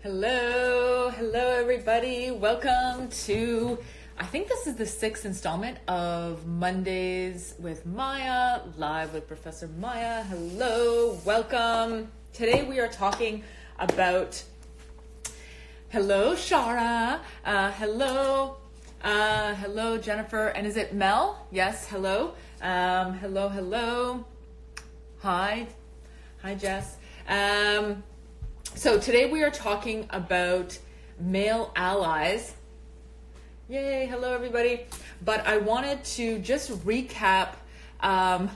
Hello everybody. Welcome to, I think this is the 6th installment of Mondays with Maja, live with Professor Maja. Hello, welcome. Today we are talking about, hello Shara, hello Jennifer, and is it Mel? Yes, hello. Hello. Hi Jess. So today we are talking about male allies. Yay, hello everybody. But I wanted to just recap, hi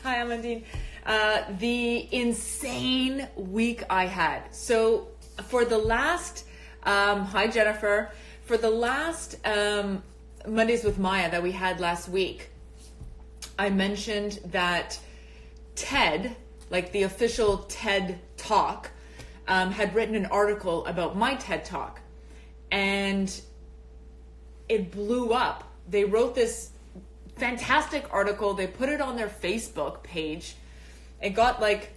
Amandine, the insane week I had. So for the last, hi Jennifer, for the last Mondays with Maja that we had last week, I mentioned that TED, like the official TED Talk, had written an article about my TED Talk, and it blew up. They wrote this fantastic article. They put it on their Facebook page. It got like,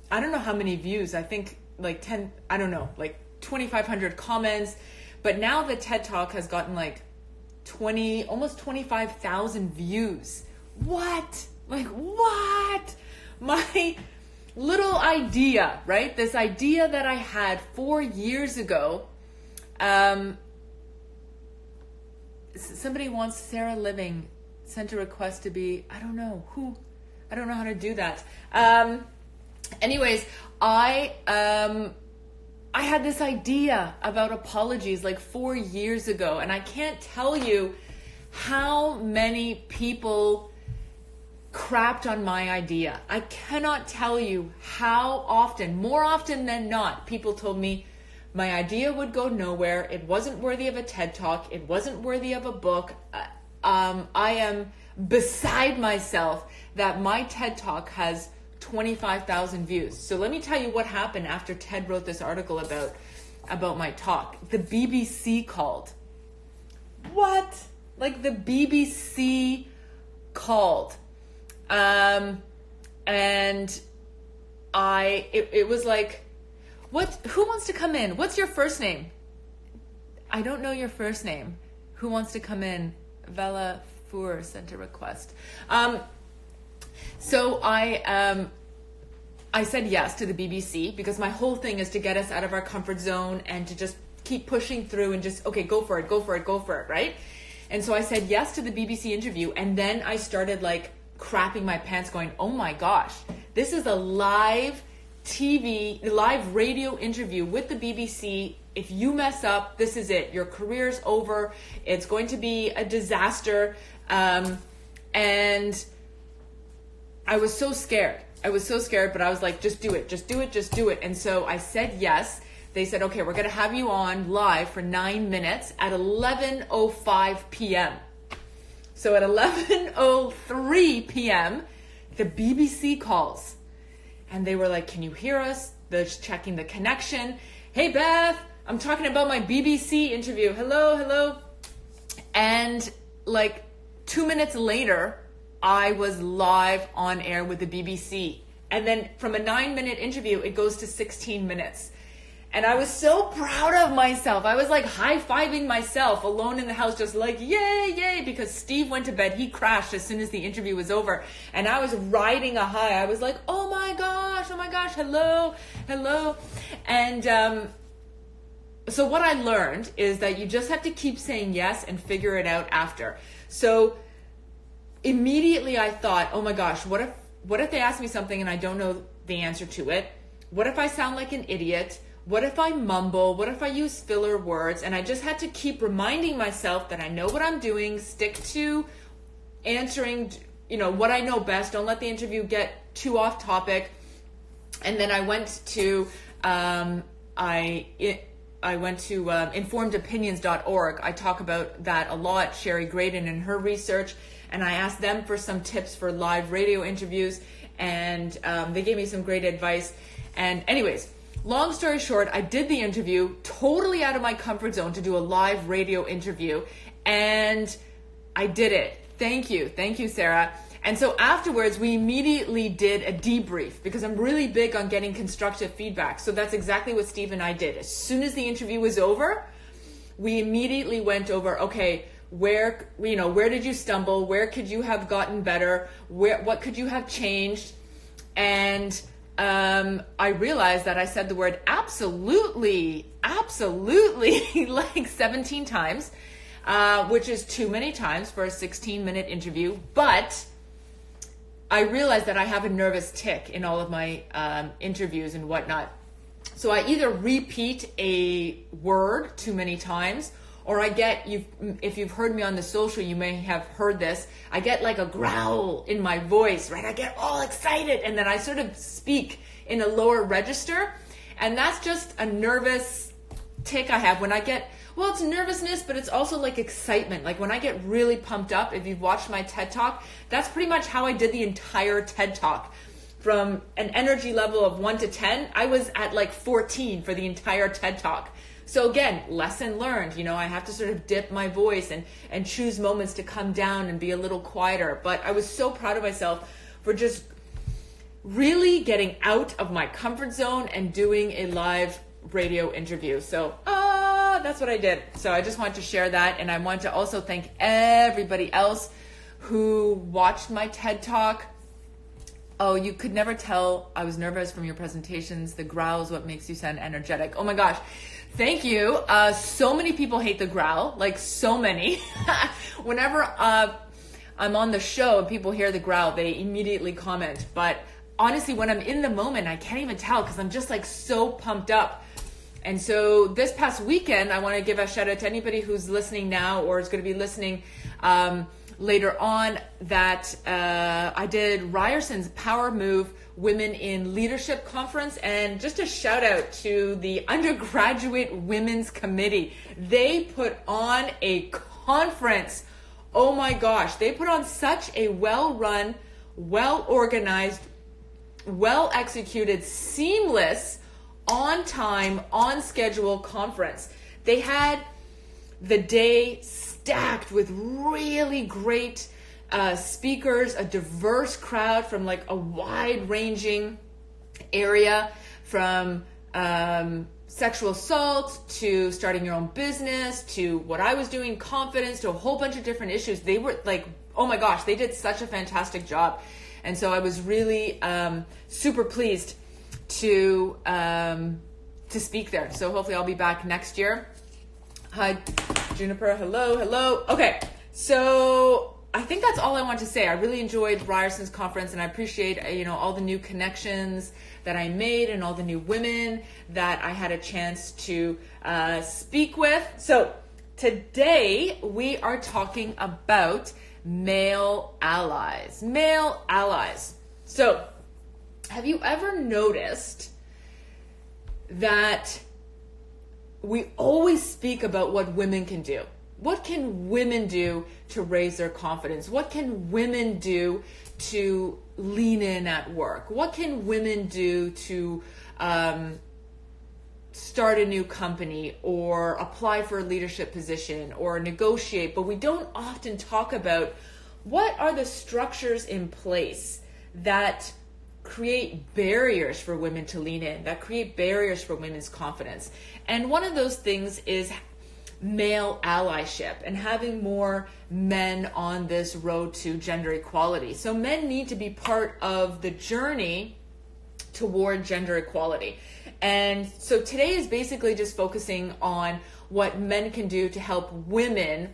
I don't know how many views. I think like 10, I don't know, like 2,500 comments. But now the TED Talk has gotten like almost 25,000 views. What? Like what? My little idea, right? This idea that I had 4 years ago. Somebody wants Sarah Living sent a request to be, I don't know who, I don't know how to do that. Anyways, I had this idea about apologies like 4 years ago, and I can't tell you how many people crapped on my idea. I cannot tell you how often, more often than not, people told me my idea would go nowhere. It wasn't worthy of a TED Talk. It wasn't worthy of a book. I am beside myself that my TED Talk has 25,000 views. So let me tell you what happened after TED wrote this article about my talk. The BBC called. What? Like the BBC called. And it was like, who wants to come in? What's your first name? I don't know your first name. Who wants to come in? Vela Four sent a request. So I said yes to the BBC because my whole thing is to get us out of our comfort zone and to just keep pushing through and just, okay, go for it, right? And so I said yes to the BBC interview, and then I started like crapping my pants going, oh my gosh, this is a live radio interview with the BBC. If you mess up, this is it. Your career's over. It's going to be a disaster. And I was so scared, but I was like, just do it. And so I said yes. They said, okay, we're going to have you on live for 9 minutes at 11:05 p.m. So at 11:03 p.m., the BBC calls. And they were like, can you hear us? They're just checking the connection. Hey, Beth, I'm talking about my BBC interview. Hello. And like 2 minutes later, I was live on air with the BBC. And then from a 9-minute interview, it goes to 16 minutes. And I was so proud of myself. I was like high-fiving myself alone in the house, just like, yay, because Steve went to bed. He crashed as soon as the interview was over. And I was riding a high. I was like, oh my gosh, hello. And so what I learned is that you just have to keep saying yes and figure it out after. So immediately I thought, oh my gosh, what if they ask me something and I don't know the answer to it? What if I sound like an idiot? What if I mumble? What if I use filler words? And I just had to keep reminding myself that I know what I'm doing, stick to answering, what I know best. Don't let the interview get too off topic. And then I went to informedopinions.org. I talk about that a lot, Sherry Graydon and her research, and I asked them for some tips for live radio interviews, and they gave me some great advice. And anyways, long story short, I did the interview totally out of my comfort zone to do a live radio interview, and I did it. Thank you, Sarah. And so afterwards, we immediately did a debrief because I'm really big on getting constructive feedback. So that's exactly what Steve and I did. As soon as the interview was over, we immediately went over, okay, where did you stumble? Where could you have gotten better? What could you have changed? And I realized that I said the word absolutely like 17 times, which is too many times for a 16-minute interview. But I realized that I have a nervous tick in all of my interviews and whatnot. So I either repeat a word too many times, or I get, if you've heard me on the social, you may have heard this, I get like a growl in my voice, right? I get all excited and then I sort of speak in a lower register. And that's just a nervous tick I have when I get, well, it's nervousness, but it's also like excitement. Like when I get really pumped up, if you've watched my TED Talk, that's pretty much how I did the entire TED Talk. From an energy level of 1 to 10, I was at like 14 for the entire TED Talk. So again, lesson learned, I have to sort of dip my voice and choose moments to come down and be a little quieter. But I was so proud of myself for just really getting out of my comfort zone and doing a live radio interview. So that's what I did. So I just wanted to share that. And I want to also thank everybody else who watched my TED Talk. Oh, you could never tell I was nervous from your presentations. The growl is what makes you sound energetic. Oh my gosh. Thank you. So many people hate the growl, like so many. Whenever I'm on the show and people hear the growl, they immediately comment. But honestly, when I'm in the moment, I can't even tell because I'm just like so pumped up. And so this past weekend, I want to give a shout out to anybody who's listening now or is going to be listening later on, that I did Ryerson's Power Move Women in Leadership Conference, and just a shout out to the Undergraduate Women's Committee. They put on a conference. Oh my gosh, they put on such a well-run, well-organized, well-executed, seamless, on-time, on-schedule conference. They had the day stacked with really great speakers, a diverse crowd from like a wide-ranging area, from sexual assault to starting your own business to what I was doing, confidence, to a whole bunch of different issues. They were like, oh my gosh, they did such a fantastic job. And so I was really super pleased to speak there. So hopefully I'll be back next year. Hi, Juniper. Hello. Okay, so I think that's all I want to say. I really enjoyed Ryerson's conference, and I appreciate all the new connections that I made and all the new women that I had a chance to speak with. So today we are talking about male allies. Male allies. So have you ever noticed that we always speak about what women can do? What can women do to raise their confidence? What can women do to lean in at work? What can women do to start a new company or apply for a leadership position or negotiate? But we don't often talk about what are the structures in place that create barriers for women to lean in, that create barriers for women's confidence. And one of those things is male allyship and having more men on this road to gender equality. So men need to be part of the journey toward gender equality. And so today is basically just focusing on what men can do to help women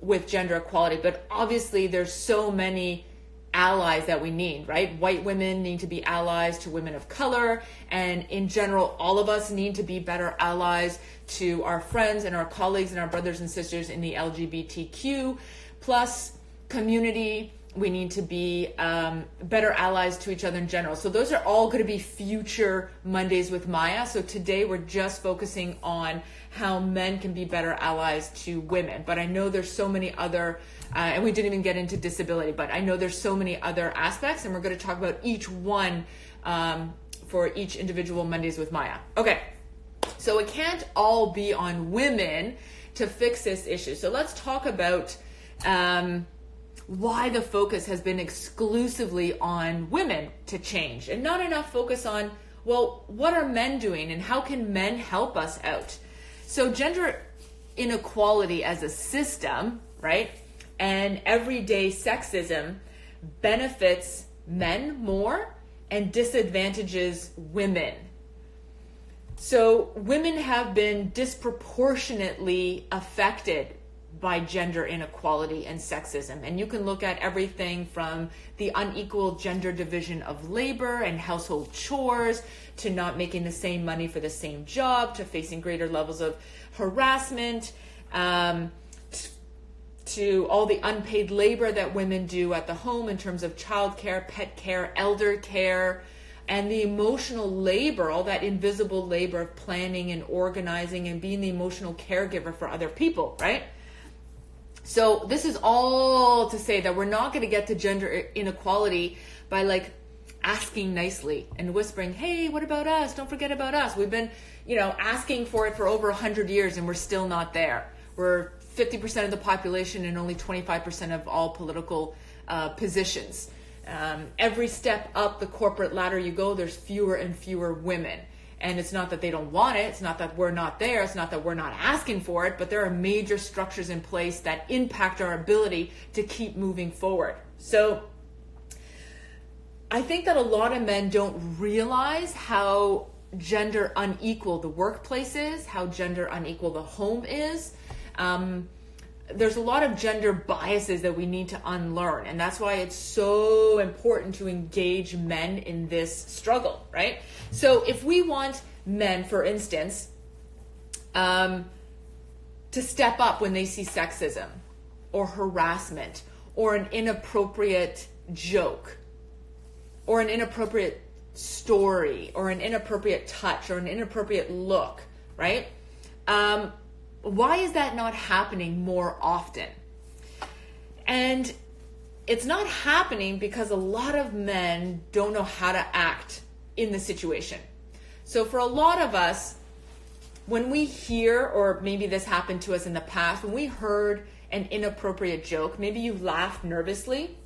with gender equality. But obviously there's so many allies that we need, right? White women need to be allies to women of color, and in general, all of us need to be better allies to our friends and our colleagues and our brothers and sisters in the LGBTQ plus community. We need to be better allies to each other in general. So those are all going to be future Mondays with Maja. So today we're just focusing on how men can be better allies to women. But I know there's so many other, and we didn't even get into disability, but I know there's so many other aspects, and we're going to talk about each one for each individual Mondays with Maja. Okay, so it can't all be on women to fix this issue. So let's talk about why the focus has been exclusively on women to change and not enough focus on, well, what are men doing and how can men help us out? So gender inequality as a system, right, and everyday sexism benefits men more and disadvantages women. So women have been disproportionately affected by gender inequality and sexism. And you can look at everything from the unequal gender division of labor and household chores, to not making the same money for the same job, to facing greater levels of harassment, to all the unpaid labor that women do at the home in terms of childcare, pet care, elder care, and the emotional labor, all that invisible labor of planning and organizing and being the emotional caregiver for other people, right? So this is all to say that we're not going to get to gender inequality by like asking nicely and whispering, hey, what about us? Don't forget about us. We've been, asking for it for over 100 years and we're still not there. We're 50% of the population and only 25% of all political positions. Every step up the corporate ladder you go, there's fewer and fewer women. And it's not that they don't want it. It's not that we're not there. It's not that we're not asking for it. But there are major structures in place that impact our ability to keep moving forward. So I think that a lot of men don't realize how gender unequal the workplace is, how gender unequal the home is. There's a lot of gender biases that we need to unlearn. And that's why it's so important to engage men in this struggle, right? So if we want men, for instance, to step up when they see sexism or harassment or an inappropriate joke or an inappropriate story or an inappropriate touch or an inappropriate look, right? Why is that not happening more often? And it's not happening because a lot of men don't know how to act in the situation. So for a lot of us, when we hear, or maybe this happened to us in the past, when we heard an inappropriate joke, maybe you laughed nervously,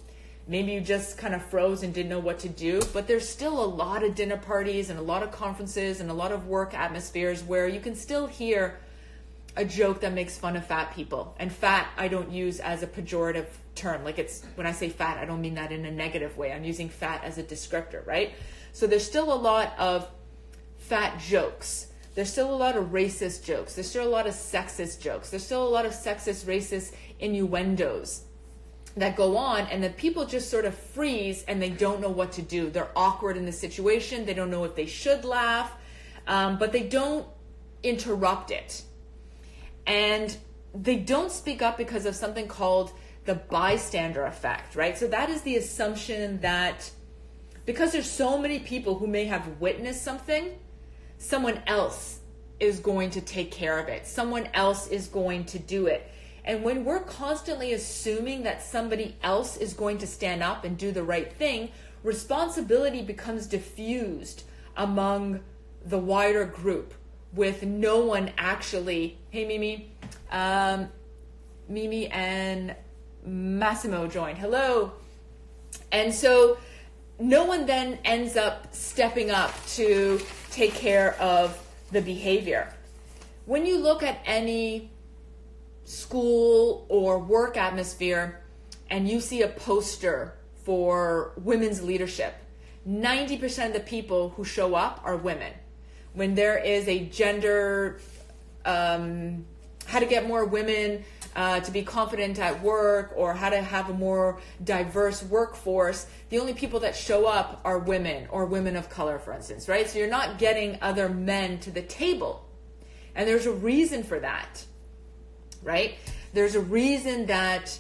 maybe you just kind of froze and didn't know what to do, but there's still a lot of dinner parties and a lot of conferences and a lot of work atmospheres where you can still hear a joke that makes fun of fat people. And fat, I don't use as a pejorative term. Like, it's, when I say fat, I don't mean that in a negative way. I'm using fat as a descriptor, right? So there's still a lot of fat jokes. There's still a lot of racist jokes. There's still a lot of sexist jokes. There's still a lot of sexist, racist innuendos that go on, and then people just sort of freeze and they don't know what to do. They're awkward in the situation. They don't know if they should laugh, but they don't interrupt it. And they don't speak up because of something called the bystander effect, right? So that is the assumption that because there's so many people who may have witnessed something, someone else is going to take care of it. Someone else is going to do it. And when we're constantly assuming that somebody else is going to stand up and do the right thing, responsibility becomes diffused among the wider group, with no one actually, hey Mimi, Mimi and Massimo joined, hello. And so no one then ends up stepping up to take care of the behavior. When you look at any school or work atmosphere and you see a poster for women's leadership, 90% of the people who show up are women. When there is a gender, how to get more women to be confident at work, or how to have a more diverse workforce, the only people that show up are women, or women of color, for instance, right? So you're not getting other men to the table. And there's a reason for that, right? There's a reason that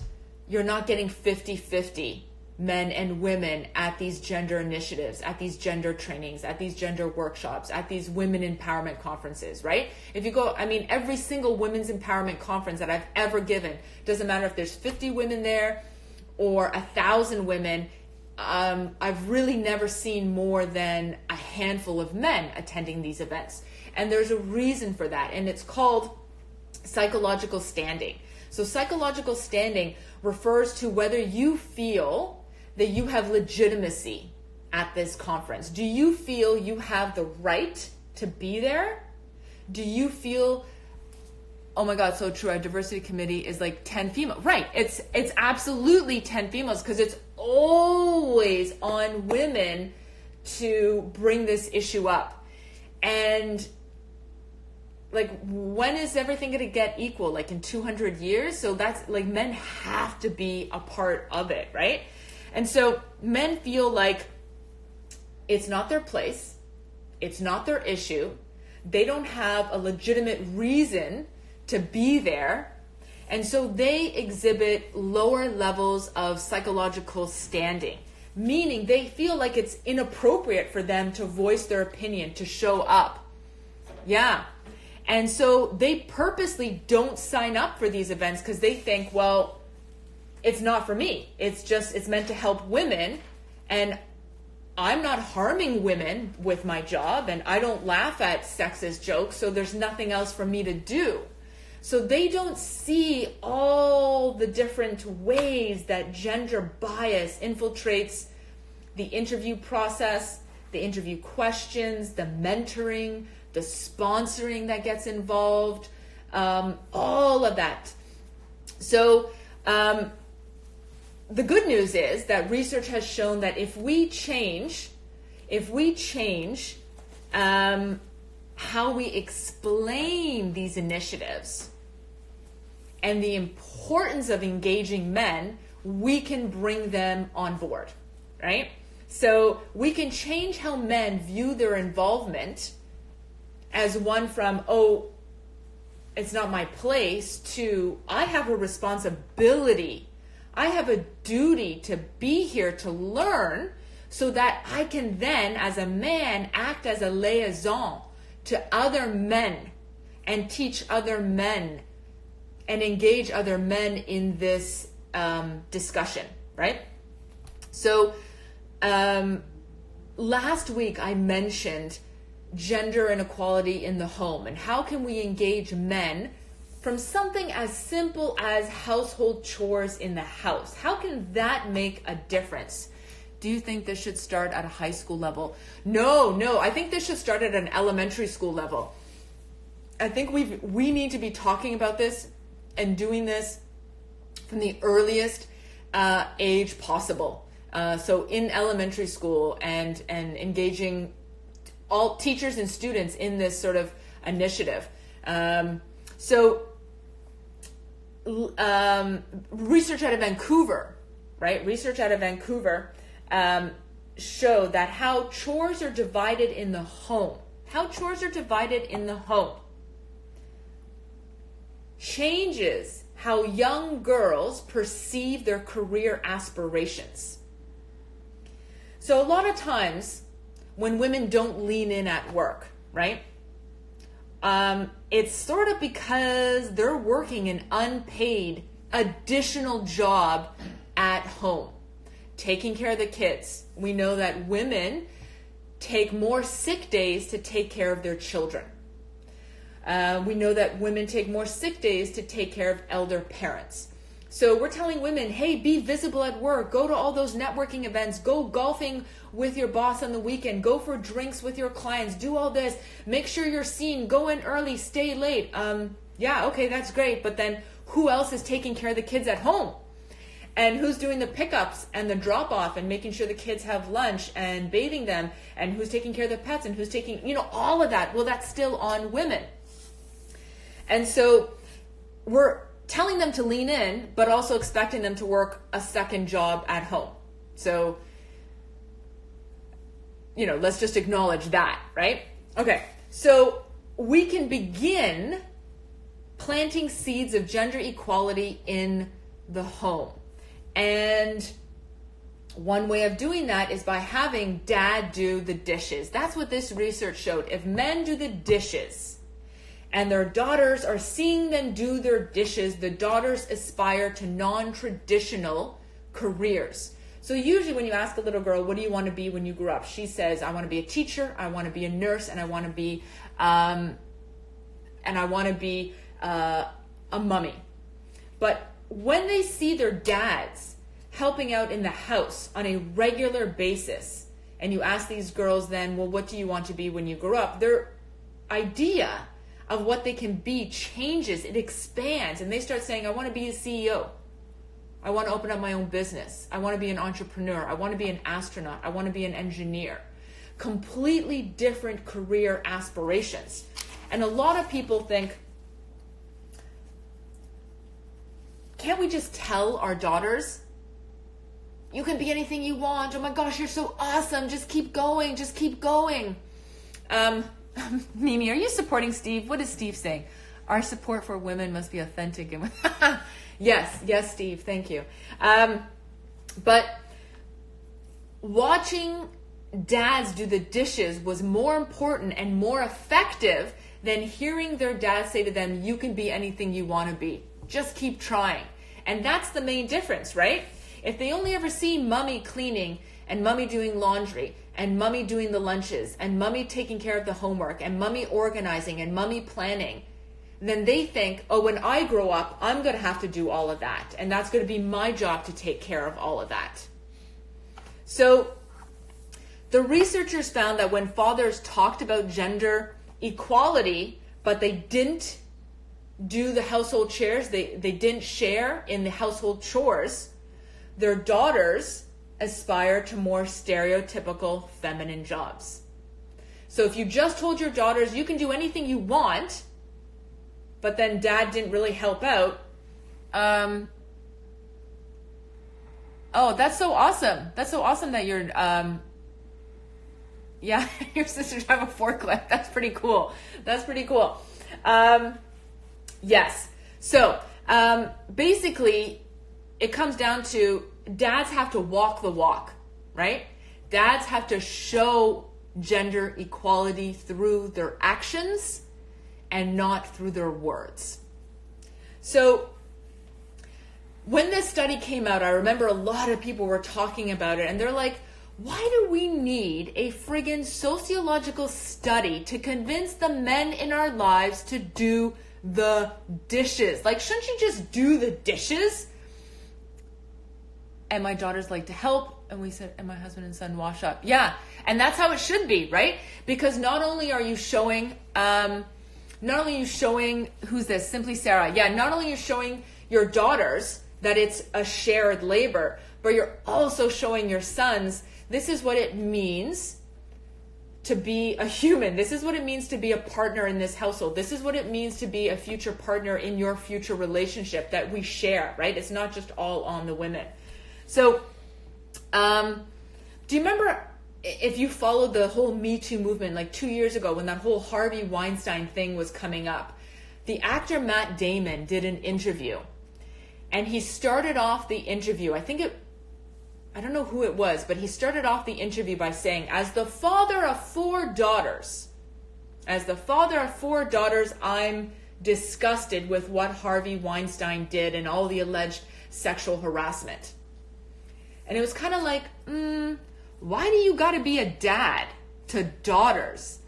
you're not getting 50-50 men and women at these gender initiatives, at these gender trainings, at these gender workshops, at these women empowerment conferences, right? If you go, I mean, every single women's empowerment conference that I've ever given, doesn't matter if there's 50 women there or 1,000 women, I've really never seen more than a handful of men attending these events. And there's a reason for that, and it's called psychological standing. So psychological standing refers to whether you feel that you have legitimacy at this conference. Do you feel you have the right to be there? Do you feel, oh my God, so true, our diversity committee is like 10 females. Right, it's absolutely 10 females because it's always on women to bring this issue up. And like, when is everything going to get equal? Like in 200 years? So that's like, men have to be a part of it, right? And so men feel like it's not their place. It's not their issue. They don't have a legitimate reason to be there. And so they exhibit lower levels of psychological standing, meaning they feel like it's inappropriate for them to voice their opinion, to show up. Yeah. And so they purposely don't sign up for these events because they think, well, it's not for me. It's meant to help women, and I'm not harming women with my job, and I don't laugh at sexist jokes, so there's nothing else for me to do. So they don't see all the different ways that gender bias infiltrates the interview process, the interview questions, the mentoring, the sponsoring that gets involved, all of that. So the good news is that research has shown that if we change how we explain these initiatives and the importance of engaging men, we can bring them on board, right? So we can change how men view their involvement as one from, oh, it's not my place, to I have a responsibility. I have a duty to be here to learn so that I can then, as a man, act as a liaison to other men and teach other men and engage other men in this discussion, right? So last week I mentioned gender inequality in the home and how can we engage men from something as simple as household chores in the house. How can that make a difference? Do you think this should start at a high school level? No, I think this should start at an elementary school level. I think we need to be talking about this and doing this from the earliest age possible. So in elementary school and engaging all teachers and students in this sort of initiative. Research out of Vancouver, right? Research out of Vancouver show that how chores are divided in the home. How chores are divided in the home changes how young girls perceive their career aspirations. So a lot of times when women don't lean in at work, right? It's sort of because they're working an unpaid additional job at home, taking care of the kids. We know that women take more sick days to take care of their children. We know that women take more sick days to take care of elder parents. So we're telling women, hey, be visible at work, go to all those networking events, go golfing with your boss on the weekend, go for drinks with your clients, do all this, make sure you're seen, go in early, stay late. Yeah, okay, that's great. But then who else is taking care of the kids at home? And who's doing the pickups and the drop off and making sure the kids have lunch and bathing them, and who's taking care of the pets and who's taking, all of that. Well, that's still on women. And so we're telling them to lean in, but also expecting them to work a second job at home. So, let's just acknowledge that, right? Okay, so we can begin planting seeds of gender equality in the home. And one way of doing that is by having dad do the dishes. That's what this research showed. If men do the dishes, and their daughters are seeing them do their dishes, the daughters aspire to non-traditional careers. So usually when you ask a little girl, what do you want to be when you grow up? She says, I want to be a teacher, I want to be a nurse, and I want to be a mummy. But when they see their dads helping out in the house on a regular basis, and you ask these girls then, well, what do you want to be when you grow up? Their idea of what they can be changes, it expands, and they start saying, I want to be a CEO. I want to open up my own business. I want to be an entrepreneur. I want to be an astronaut. I want to be an engineer. Completely different career aspirations. And a lot of people think, can't we just tell our daughters, you can be anything you want. Oh my gosh, you're so awesome. Just keep going. Just keep going. Mimi, are you supporting Steve? What is Steve saying? Our support for women must be authentic. And yes, Steve. Thank you. But watching dads do the dishes was more important and more effective than hearing their dad say to them, you can be anything you want to be. Just keep trying. And that's the main difference, right? If they only ever see mommy cleaning and mommy doing laundry and mommy doing the lunches and mommy taking care of the homework and mommy organizing and mommy planning, then they think, oh, when I grow up, I'm going to have to do all of that. And that's going to be my job to take care of all of that. So the researchers found that when fathers talked about gender equality, but they didn't do the household chores, they didn't share in the household chores, their daughters aspire to more stereotypical feminine jobs. So if you just told your daughters you can do anything you want, but then dad didn't really help out, oh, that's so awesome. That's so awesome that you're, yeah, your sister drive a forklift. That's pretty cool. That's pretty cool. Yes. So basically, it comes down to dads have to walk the walk, right? Dads have to show gender equality through their actions and not through their words. So when this study came out, I remember a lot of people were talking about it, and they're like, why do we need a friggin' sociological study to convince the men in our lives to do the dishes? Like, shouldn't you just do the dishes? And my daughters like to help. And we said, and my husband and son wash up. Yeah. And that's how it should be, right? Because not only are you showing, who's this? Simply Sarah. Yeah. Not only are you showing your daughters that it's a shared labor, but you're also showing your sons, this is what it means to be a human. This is what it means to be a partner in this household. This is what it means to be a future partner in your future relationship that we share, right? It's not just all on the women. So, do you remember, if you followed the whole Me Too movement, like 2 years ago when that whole Harvey Weinstein thing was coming up, the actor Matt Damon did an interview, and he started off the interview, I don't know who it was, but he started off the interview by saying, as the father of four daughters, I'm disgusted with what Harvey Weinstein did and all the alleged sexual harassment. And it was kind of like, why do you got to be a dad to daughters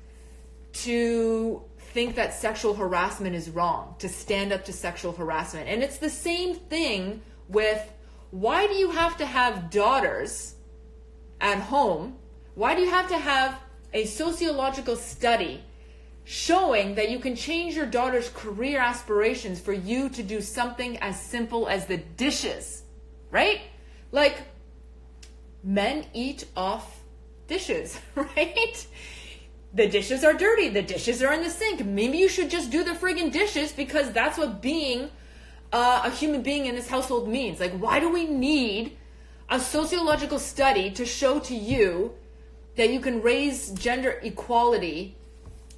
to think that sexual harassment is wrong, to stand up to sexual harassment? And it's the same thing with, why do you have to have daughters at home? Why do you have to have a sociological study showing that you can change your daughter's career aspirations for you to do something as simple as the dishes, right? Like, men eat off dishes, right? The dishes are dirty. The dishes are in the sink. Maybe you should just do the friggin' dishes, because that's what being a human being in this household means. Like, why do we need a sociological study to show to you that you can raise gender equality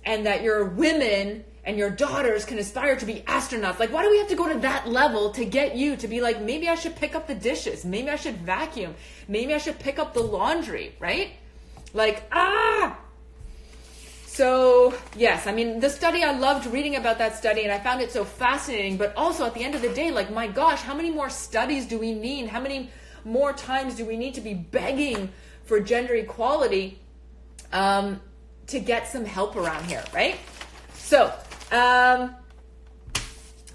and that your women and your daughters can aspire to be astronauts? Like, why do we have to go to that level to get you to be like, maybe I should pick up the dishes, maybe I should vacuum, maybe I should pick up the laundry, right? Like, So, yes, I mean, the study, I loved reading about that study, and I found it so fascinating, but also at the end of the day, like, my gosh, how many more studies do we need? How many more times do we need to be begging for gender equality to get some help around here, right? So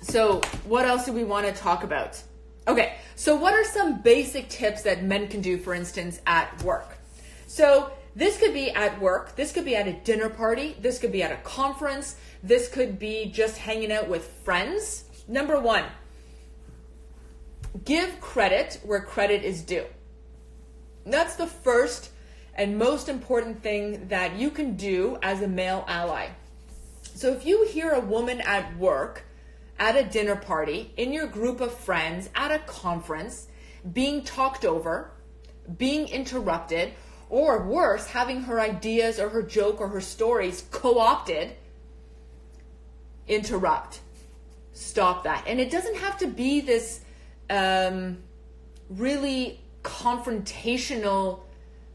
So what else do we want to talk about? Okay, so what are some basic tips that men can do, for instance, at work? So this could be at work, this could be at a dinner party, this could be at a conference, this could be just hanging out with friends. Number one, give credit where credit is due. That's the first and most important thing that you can do as a male ally. So if you hear a woman at work, at a dinner party, in your group of friends, at a conference, being talked over, being interrupted, or worse, having her ideas or her joke or her stories co-opted, interrupt. Stop that. And it doesn't have to be this really confrontational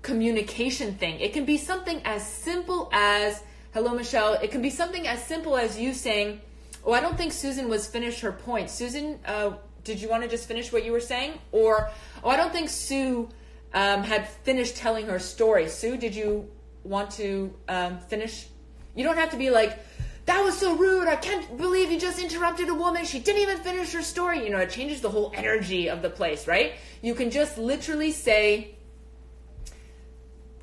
communication thing. It can be something as simple as, hello, Michelle. It can be something as simple as you saying, oh, I don't think Susan was finished her point. Susan, did you want to just finish what you were saying? Or, oh, I don't think Sue had finished telling her story. Sue, did you want to finish? You don't have to be like, that was so rude. I can't believe you just interrupted a woman. She didn't even finish her story. You know, it changes the whole energy of the place, right? You can just literally say,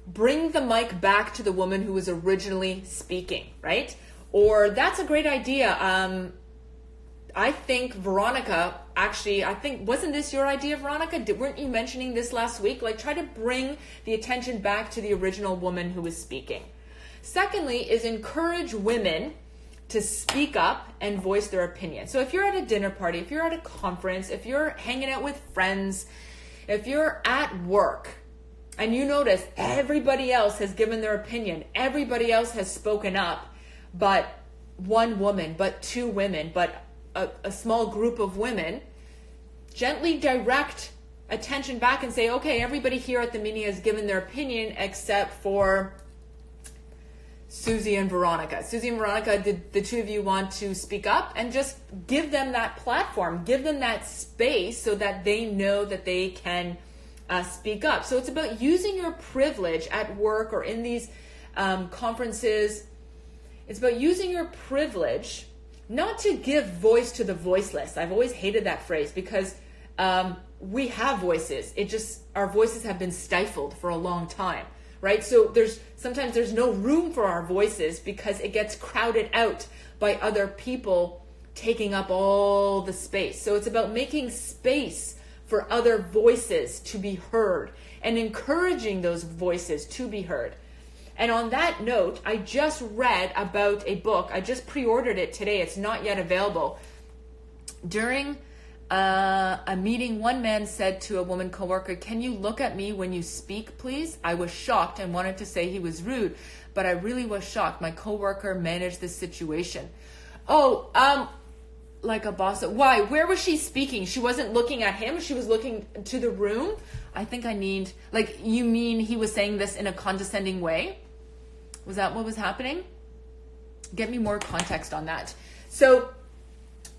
bring the mic back to the woman who was originally speaking, right? Or that's a great idea. I think Veronica, actually, wasn't this your idea, Veronica? Weren't you mentioning this last week? Like, try to bring the attention back to the original woman who was speaking. Secondly, is encourage women to speak up and voice their opinion. So if you're at a dinner party, if you're at a conference, if you're hanging out with friends, if you're at work, and you notice everybody else has given their opinion, everybody else has spoken up, but one woman, but two women, but a small group of women, gently direct attention back and say, okay, everybody here at the meeting has given their opinion except for Susie and Veronica. Susie and Veronica, did the two of you want to speak up? And just give them that platform, give them that space so that they know that they can speak up. So it's about using your privilege at work or in these conferences. It's about using your privilege not to give voice to the voiceless. I've always hated that phrase because we have voices. Our voices have been stifled for a long time, right? So sometimes there's no room for our voices because it gets crowded out by other people taking up all the space. So it's about making space for other voices to be heard and encouraging those voices to be heard. And on that note, I just read about a book. I just pre-ordered it today. It's not yet available. During a meeting, one man said to a woman coworker, "Can you look at me when you speak, please?" I was shocked and wanted to say he was rude, but I really was shocked. My coworker managed the situation. Like a boss. Why? Where was she speaking? She wasn't looking at him. She was looking to the room. I think I need, you mean he was saying this in a condescending way? Was that what was happening? Get me more context on that. So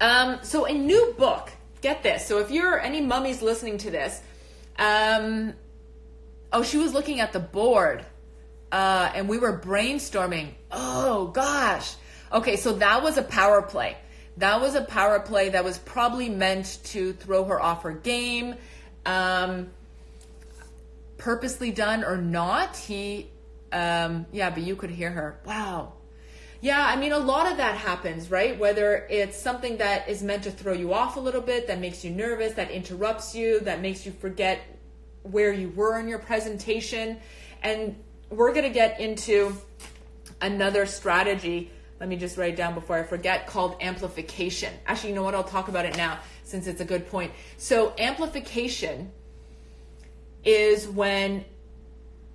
a new book, get this. So if you're any mummies listening to this, she was looking at the board, and we were brainstorming. Oh gosh. Okay. So that was a power play. That was a power play that was probably meant to throw her off her game. Purposely done or not, but you could hear her. Wow. Yeah, I mean, a lot of that happens, right? Whether it's something that is meant to throw you off a little bit, that makes you nervous, that interrupts you, that makes you forget where you were in your presentation. And we're going to get into another strategy. Let me just write it down before I forget, called amplification. Actually, you know what? I'll talk about it now since it's a good point. So amplification is when,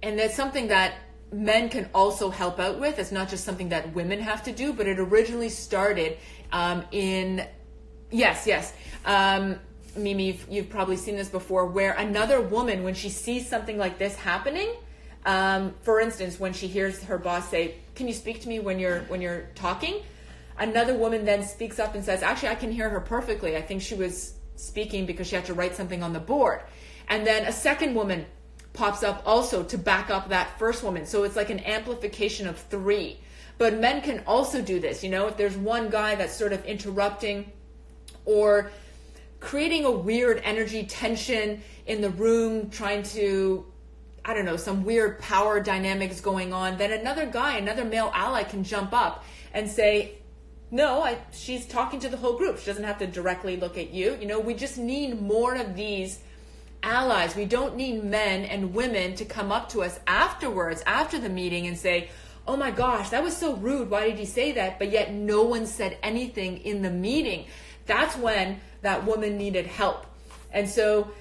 and that's something that men can also help out with. It's not just something that women have to do, but it originally started Mimi, you've probably seen this before, where another woman, when she sees something like this happening, for instance, when she hears her boss say, "Can you speak to me when you're talking?" Another woman then speaks up and says, "Actually, I can hear her perfectly. I think she was speaking because she had to write something on the board." And then a second woman pops up also to back up that first woman. So it's like an amplification of three. But men can also do this. You know, if there's one guy that's sort of interrupting or creating a weird energy tension in the room, trying to, I don't know, some weird power dynamics going on, then another guy, another male ally can jump up and say, no, she's talking to the whole group. She doesn't have to directly look at you. You know, we just need more of these allies. We don't need men and women to come up to us afterwards, after the meeting, and say, oh my gosh, that was so rude. Why did he say that? But yet no one said anything in the meeting. That's when that woman needed help. And so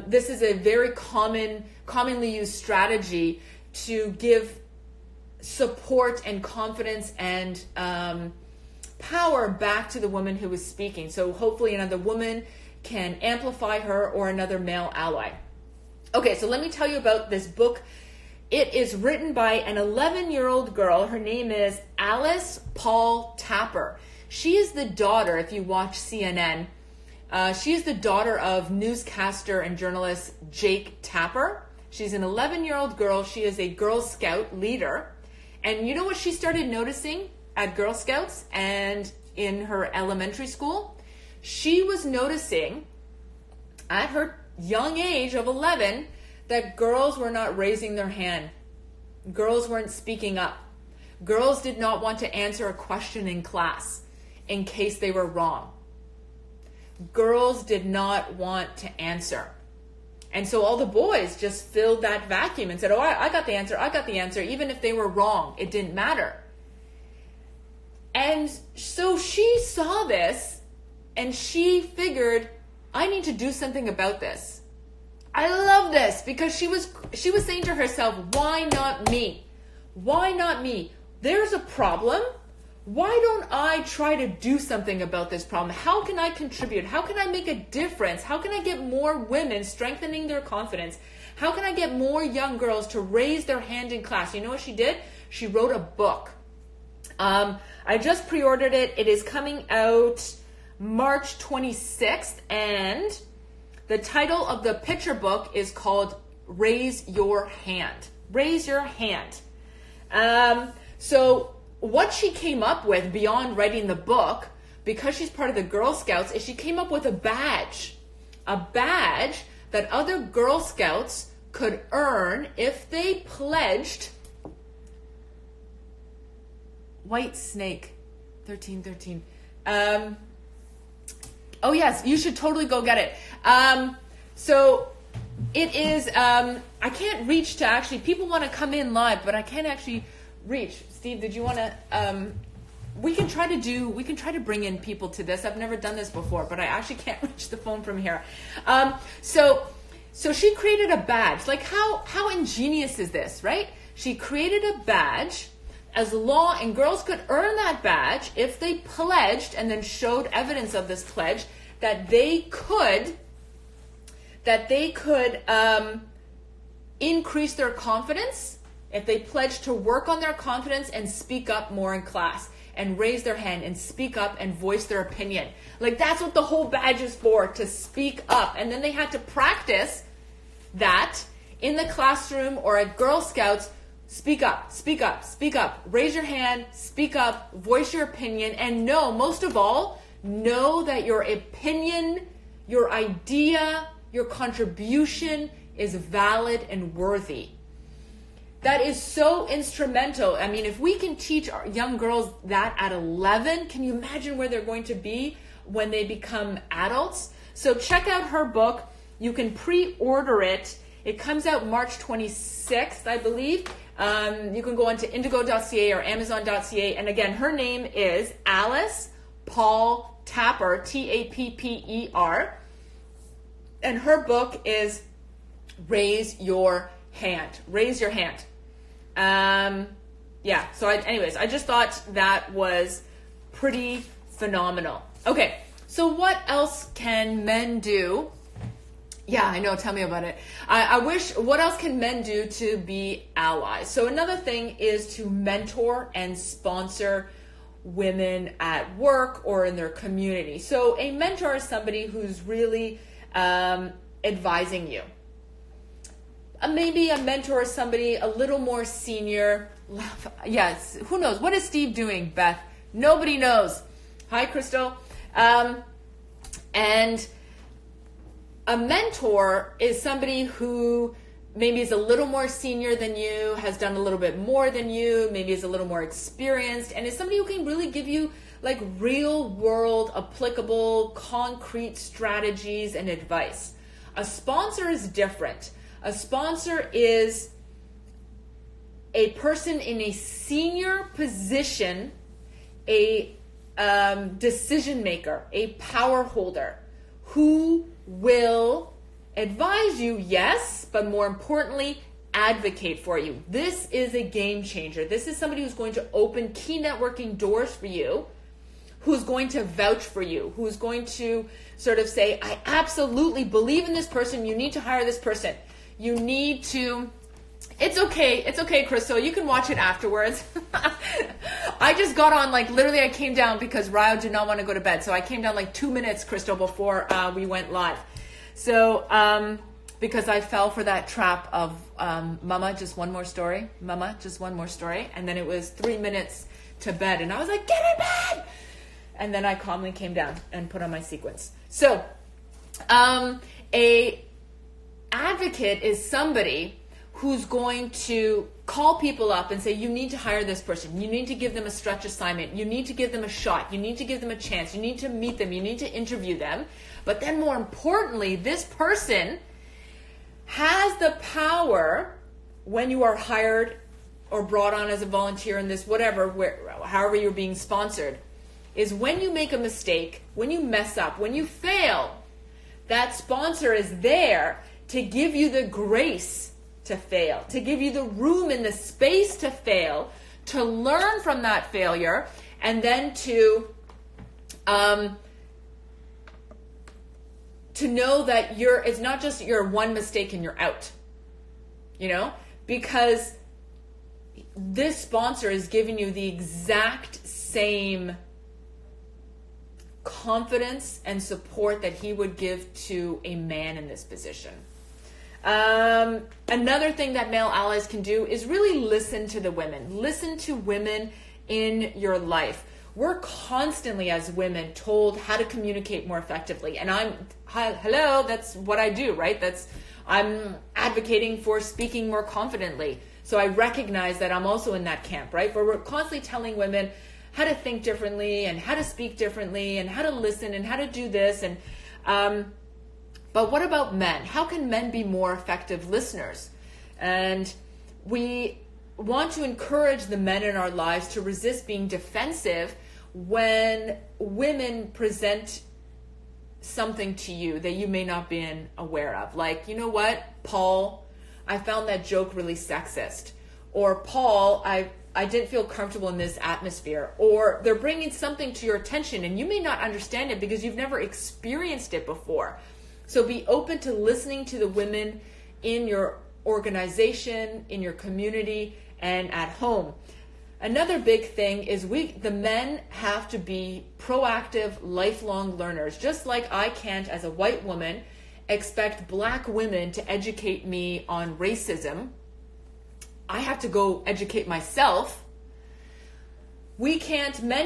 this is a very commonly used strategy to give support and confidence and power back to the woman who was speaking. So hopefully another woman can amplify her, or another male ally. Okay, so let me tell you about this book. It is written by an 11-year-old girl. Her name is Alice Paul Tapper. She is the daughter, if you watch CNN, she is the daughter of newscaster and journalist Jake Tapper. She's an 11-year-old girl. She is a Girl Scout leader. And you know what she started noticing at Girl Scouts and in her elementary school? She was noticing at her young age of 11 that girls were not raising their hand. Girls weren't speaking up. Girls did not want to answer a question in class in case they were wrong. Girls did not want to answer. And so all the boys just filled that vacuum and said, oh, I got the answer. Even if they were wrong, it didn't matter. And so she saw this and she figured, I need to do something about this. I love this, because she was saying to herself, why not me? Why not me? There's a problem. Why don't I try to do something about this problem? How can I contribute? How can I make a difference? How can I get more women strengthening their confidence? How can I get more young girls to raise their hand in class? You know what she did? She wrote a book. I just pre-ordered it. It is coming out March 26th, and the title of the picture book is called Raise Your Hand. Raise Your Hand. So what she came up with beyond writing the book, because she's part of the Girl Scouts, is she came up with a badge that other Girl Scouts could earn if they pledged. White snake, 1313. Oh yes, you should totally go get it. So it is, I can't reach to actually, people want to come in live, but I can't actually reach. Steve, did you want to, we can try to bring in people to this. I've never done this before, but I actually can't reach the phone from here. So she created a badge. Like how ingenious is this, right? She created a badge and girls could earn that badge if they pledged and then showed evidence of this pledge that they could increase their confidence if they pledged to work on their confidence and speak up more in class and raise their hand and speak up and voice their opinion. Like, that's what the whole badge is for, to speak up. And then they had to practice that in the classroom or at Girl Scouts. Speak up, speak up, speak up. Raise your hand, speak up, voice your opinion, and most of all, know that your opinion, your idea, your contribution is valid and worthy. That is so instrumental. I mean, if we can teach our young girls that at 11, can you imagine where they're going to be when they become adults? So check out her book. You can pre-order it. It comes out March 26th, I believe. You can go on to indigo.ca or amazon.ca. And again, her name is Alice Paul Tapper, Tapper. And her book is Raise Your Hand. Raise Your Hand. So I just thought that was pretty phenomenal. Okay, so what else can men do? Yeah, I know. Tell me about it. What else can men do to be allies? So another thing is to mentor and sponsor women at work or in their community. So a mentor is somebody who's really advising you. Maybe a mentor is somebody a little more senior. Yes, who knows? What is Steve doing, Beth? Nobody knows. Hi, Crystal. And a mentor is somebody who maybe is a little more senior than you, has done a little bit more than you, maybe is a little more experienced, and is somebody who can really give you like real world, applicable, concrete strategies and advice. A sponsor is different. A sponsor is a person in a senior position, a decision maker, a power holder who will advise you, yes, but more importantly, advocate for you. This is a game changer. This is somebody who's going to open key networking doors for you, who's going to vouch for you, who's going to sort of say, I absolutely believe in this person. You need to hire this person. You need to... It's okay, Crystal. You can watch it afterwards. I just got on, like, literally I came down because Ryo did not want to go to bed. So I came down like 2 minutes, Crystal, before we went live. So, because I fell for that trap of, Mama, just one more story. Mama, just one more story. And then it was 3 minutes to bed. And I was like, get in bed! And then I calmly came down and put on my sequence. So, a advocate is somebody who's going to call people up and say, you need to hire this person. You need to give them a stretch assignment. You need to give them a shot. You need to give them a chance. You need to meet them. You need to interview them. But then more importantly, this person has the power when you are hired or brought on as a volunteer in this, whatever, however you're being sponsored, is when you make a mistake, when you mess up, when you fail, that sponsor is there to give you the grace to fail, to give you the room and the space to fail, to learn from that failure, and then to know that it's not just your one mistake and you're out, because this sponsor is giving you the exact same confidence and support that he would give to a man in this position. Another thing that male allies can do is really listen to the women. Listen to women in your life. We're constantly as women told how to communicate more effectively. And hello, that's what I do, right? I'm advocating for speaking more confidently. So I recognize that I'm also in that camp, right? But we're constantly telling women how to think differently and how to speak differently and how to listen and how to do this. And, but what about men? How can men be more effective listeners? And we want to encourage the men in our lives to resist being defensive when women present something to you that you may not be aware of. Like, you know what, Paul, I found that joke really sexist. Or Paul, I didn't feel comfortable in this atmosphere. Or they're bringing something to your attention and you may not understand it because you've never experienced it before. So be open to listening to the women in your organization, in your community, and at home. Another big thing is the men have to be proactive, lifelong learners. Just like I can't, as a white woman, expect black women to educate me on racism. I have to go educate myself. Men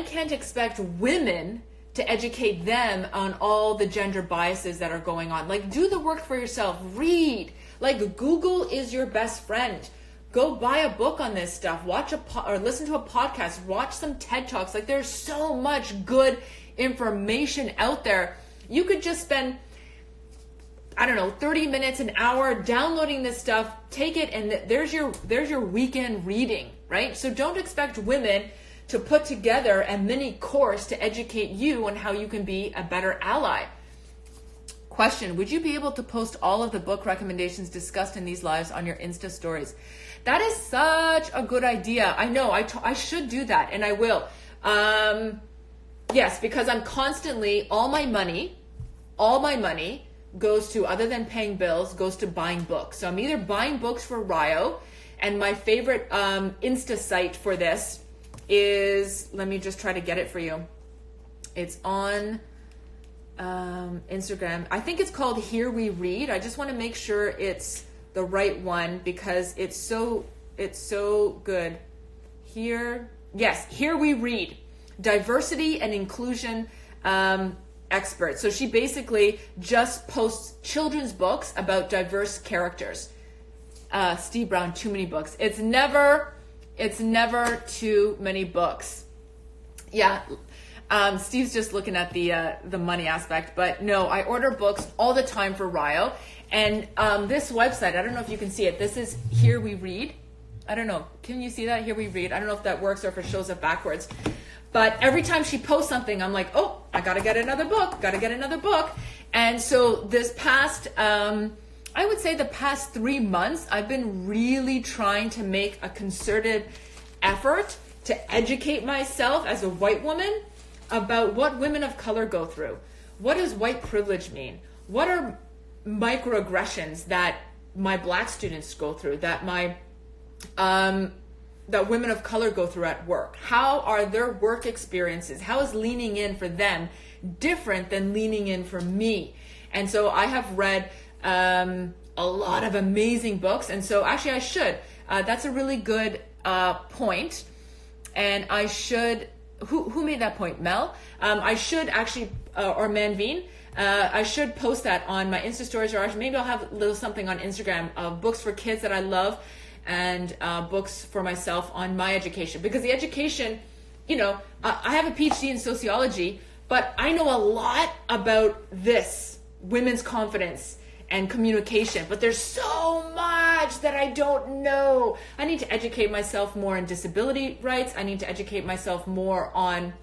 can't expect women to educate them on all the gender biases that are going on. Like, do the work for yourself. Read. Like, Google is your best friend. Go buy a book on this stuff. Or listen to a podcast. Watch some TED Talks. Like, there's so much good information out there. You could just spend, 30 minutes, an hour downloading this stuff. Take it, and there's your weekend reading, right? So don't expect women to put together a mini course to educate you on how you can be a better ally. Question, would you be able to post all of the book recommendations discussed in these lives on your Insta stories? That is such a good idea. I know, I should do that, and I will. Yes, because I'm constantly, all my money goes to, other than paying bills, goes to buying books. So I'm either buying books for Ryo, and my favorite Insta site for this is, let me just try to get it for you. It's on Instagram. I think it's called Here We Read. I just want to make sure it's the right one because it's so good. Here We Read. Diversity and inclusion expert. So she basically just posts children's books about diverse characters. Steve Brown, too many books. It's never too many books. Yeah. Steve's just looking at the money aspect, but no, I order books all the time for Ryo. And this website, I don't know if you can see it. This is Here We Read. I don't know. Can you see that? Here We Read. I don't know if that works or if it shows up backwards. But every time she posts something, I'm like, oh, I got to get another book. And so this past, I would say the past 3 months, I've been really trying to make a concerted effort to educate myself as a white woman about what women of color go through. What does white privilege mean? What are microaggressions that my black students go through, that that women of color go through at work? How are their work experiences? How is leaning in for them different than leaning in for me? And so I have read a lot of amazing books. And so actually I should. That's a really good point. And I should, who made that point? Mel? I should actually, or Manveen, I should post that on my Insta stories, or actually maybe I'll have a little something on Instagram of books for kids that I love, and books for myself on my education. Because the education, you know, I have a PhD in sociology, but I know a lot about this, women's confidence and communication, but there's so much that I don't know. I need to educate myself more on disability rights. I need to educate myself more on,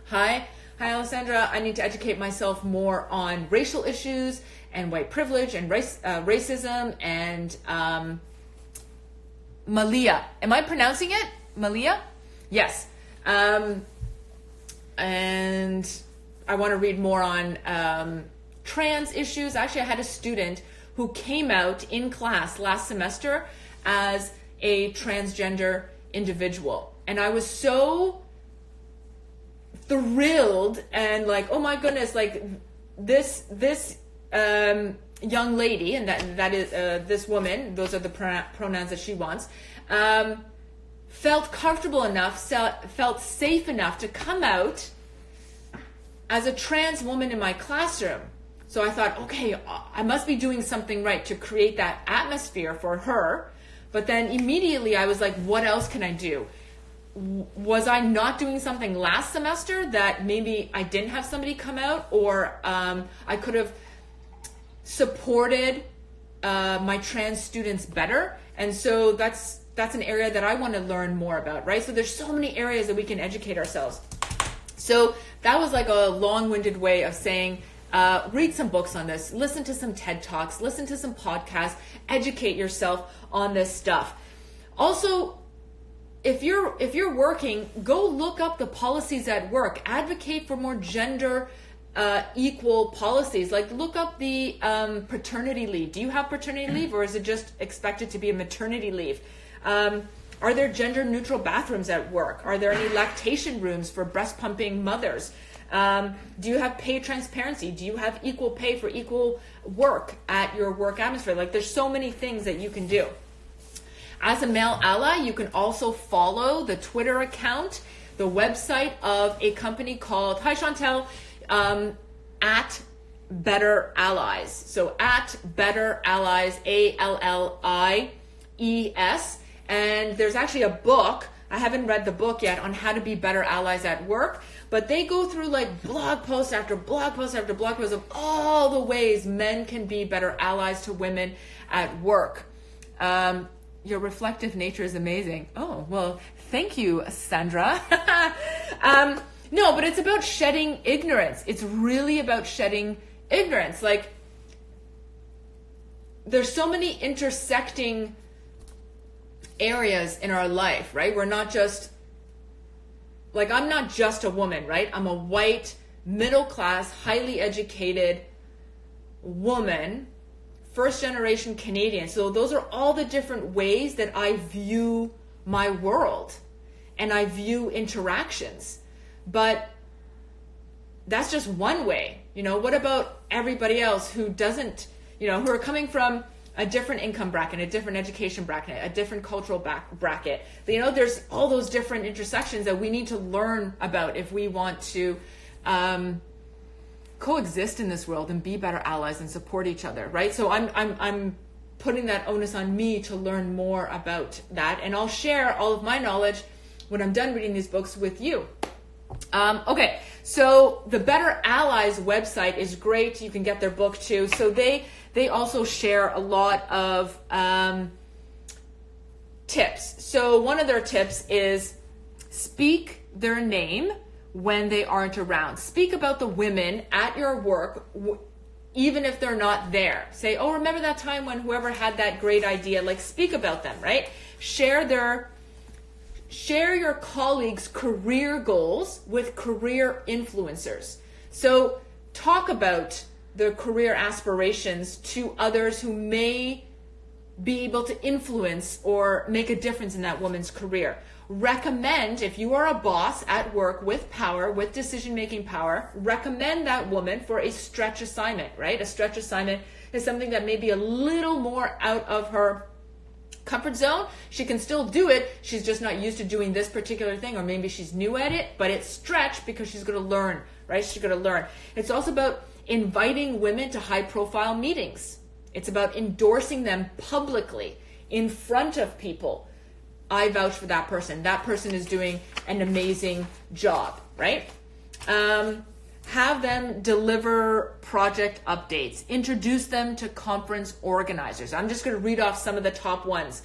hi Alessandra, I need to educate myself more on racial issues and white privilege and racism and Malia. Am I pronouncing it? Malia? Yes. And I want to read more on trans issues. Actually, I had a student who came out in class last semester as a transgender individual. And I was so thrilled and like, oh my goodness, like this young lady, and that is this woman, those are the pronouns that she wants, felt comfortable enough, felt safe enough to come out as a trans woman in my classroom. So I thought, okay, I must be doing something right to create that atmosphere for her. But then immediately I was like, what else can I do? Was I not doing something last semester that maybe I didn't have somebody come out, or I could have supported my trans students better? And so that's an area that I want to learn more about, right? So there's so many areas that we can educate ourselves. So that was like a long-winded way of saying, read some books on this, listen to some TED Talks, listen to some podcasts, educate yourself on this stuff. Also, if you're working, go look up the policies at work. Advocate for more gender equal policies. Like look up the paternity leave. Do you have paternity leave, or is it just expected to be a maternity leave? Are there gender neutral bathrooms at work? Are there any lactation rooms for breast pumping mothers? Do you have pay transparency? Do you have equal pay for equal work at your work atmosphere? Like there's so many things that you can do. As a male ally, you can also follow the Twitter account, the website of a company called, hi Chantel, at Better Allies. So at Better Allies, ALLIES. And there's actually a book, I haven't read the book yet, on how to be better allies at work, but they go through like blog post after blog post after blog post of all the ways men can be better allies to women at work. Your reflective nature is amazing. Oh, well, thank you, Sandra. No, but it's about shedding ignorance. It's really about shedding ignorance. Like, there's so many intersecting areas in our life, right? We're not just, like, I'm not just a woman, right? I'm a white, middle-class, highly educated woman, first-generation Canadian. So those are all the different ways that I view my world and I view interactions. But that's just one way. You know, what about everybody else who doesn't, you know, who are coming from a different income bracket, a different education bracket, a different cultural bracket? You know, there's all those different intersections that we need to learn about if we want to coexist in this world and be better allies and support each other, right? So I'm putting that onus on me to learn more about that, and I'll share all of my knowledge when I'm done reading these books with you. Okay, so the Better Allies website is great. You can get their book too. So they also share a lot of tips. So one of their tips is speak their name when they aren't around. Speak about the women at your work, even if they're not there. Say, oh, remember that time when whoever had that great idea? Like, speak about them, right? Share your colleagues' career goals with career influencers. So talk about their career aspirations to others who may be able to influence or make a difference in that woman's career. Recommend, if you are a boss at work with power, with decision-making power, recommend that woman for a stretch assignment, right? A stretch assignment is something that may be a little more out of her comfort zone. She can still do it. She's just not used to doing this particular thing, or maybe she's new at it, but it's stretch because she's going to learn, right? She's going to learn. It's also about inviting women to high-profile meetings. It's about endorsing them publicly in front of people. I vouch for that person. That person is doing an amazing job, right? Have them deliver project updates. Introduce them to conference organizers. I'm just going to read off some of the top ones.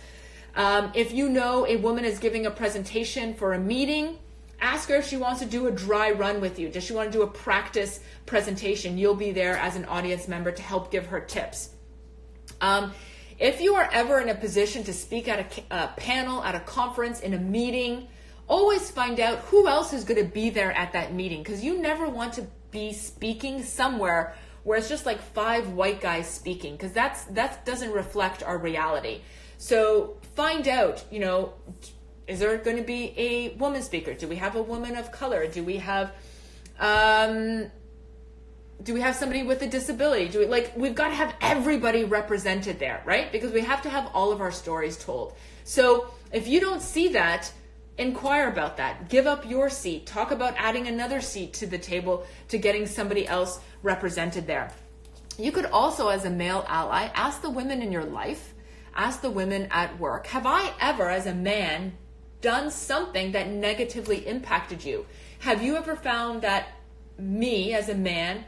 If you know a woman is giving a presentation for a meeting, ask her if she wants to do a dry run with you. Does she want to do a practice presentation? You'll be there as an audience member to help give her tips. If you are ever in a position to speak at a panel, at a conference, in a meeting, always find out who else is going to be there at that meeting, because you never want to be speaking somewhere where it's just like 5 white guys speaking, because that doesn't reflect our reality. So find out, is there going to be a woman speaker? Do we have a woman of color? Do we have somebody with a disability? We've got to have everybody represented there, right? Because we have to have all of our stories told. So if you don't see that, inquire about that. Give up your seat. Talk about adding another seat to the table to getting somebody else represented there. You could also, as a male ally, ask the women in your life, ask the women at work, have I ever, as a man, done something that negatively impacted you? Have you ever found that me, as a man,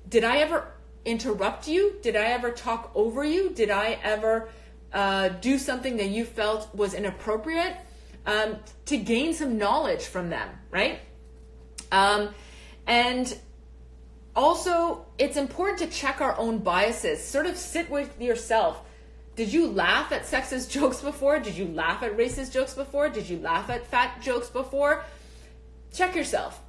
did I ever interrupt you? Did I ever talk over you? Did I ever do something that you felt was inappropriate? To gain some knowledge from them, right? And also, it's important to check our own biases. Sort of sit with yourself. Did you laugh at sexist jokes before? Did you laugh at racist jokes before? Did you laugh at fat jokes before? Check yourself.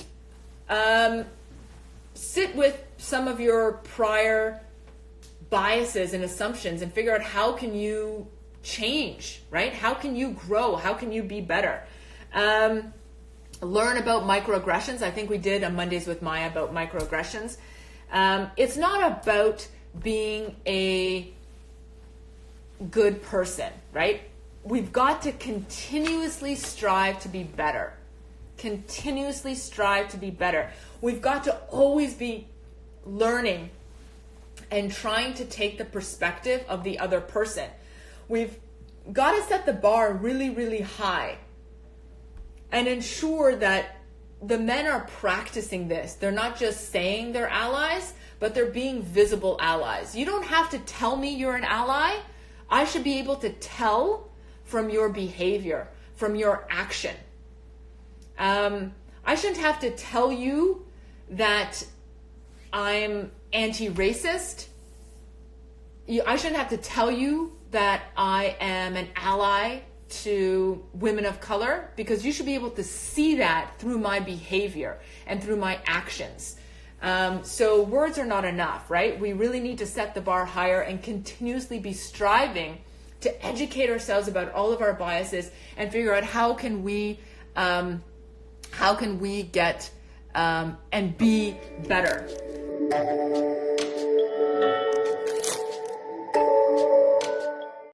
Sit with some of your prior biases and assumptions and figure out how can you change, right? How can you grow? How can you be better? Learn about microaggressions. I think we did on Mondays with Maja about microaggressions. It's not about being a good person, right? We've got to continuously strive to be better. Continuously strive to be better. We've got to always be learning and trying to take the perspective of the other person. We've got to set the bar really, really high and ensure that the men are practicing this. They're not just saying they're allies, but they're being visible allies. You don't have to tell me you're an ally. I should be able to tell from your behavior, from your action. I shouldn't have to tell you that I'm anti-racist. I shouldn't have to tell you that I am an ally to women of color, because you should be able to see that through my behavior and through my actions. So words are not enough, right? We really need to set the bar higher and continuously be striving to educate ourselves about all of our biases and figure out how can we get and be better.